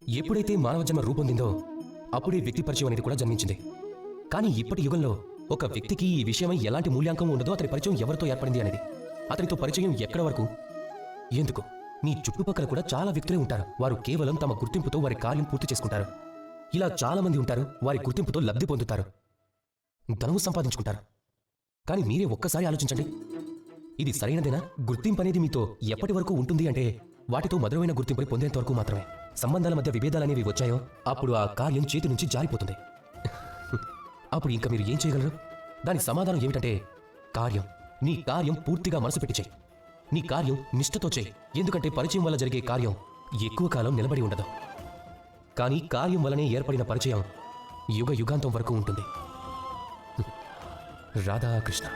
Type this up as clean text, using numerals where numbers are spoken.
ఎప్పుడైతే మానవ జన్మ రూపొందిందో అప్పుడే వ్యక్తి పరిచయం అనేది కూడా జన్మించింది. కానీ ఇప్పటి యుగంలో ఒక వ్యక్తికి ఈ విషయమై ఎలాంటి మూల్యాంకం ఉండదో అతని పరిచయం ఎవరితో ఏర్పడింది అనేది. అతనితో పరిచయం ఎక్కడ వరకు, ఎందుకు? మీ చుట్టుపక్కల కూడా చాలా వ్యక్తులే ఉంటారు. వారు కేవలం తమ గుర్తింపుతో వారి కార్యం పూర్తి చేసుకుంటారు. ఇలా చాలా మంది ఉంటారు, వారి గుర్తింపుతో లబ్ధి పొందుతారు, ధనము సంపాదించుకుంటారు. కానీ మీరే ఒక్కసారి ఆలోచించండి, ఇది సరైనదేనా? గుర్తింపు అనేది మీతో ఎప్పటి వరకు ఉంటుంది అంటే వాటితో మధురమైన గుర్తింపుని పొందేంత వరకు మాత్రమే. సంబంధాల మధ్య విభేదాలనేవి వచ్చాయో అప్పుడు ఆ కార్యం చేతి నుంచి జారిపోతుంది. అప్పుడు ఇంకా మీరు ఏం చేయగలరు? దానికి సమాధానం ఏమిటంటే కార్యం. నీ కార్యం పూర్తిగా మనసు పెట్టి చేయి. నీ కార్యం నిష్ఠతో చేయి. ఎందుకంటే పరిచయం వల్ల జరిగే కార్యం ఎక్కువ కాలం నిలబడి ఉండదు. కానీ కార్యం వల్లనే ఏర్పడిన పరిచయం యుగ యుగాంతం వరకు ఉంటుంది. రాధాకృష్ణ.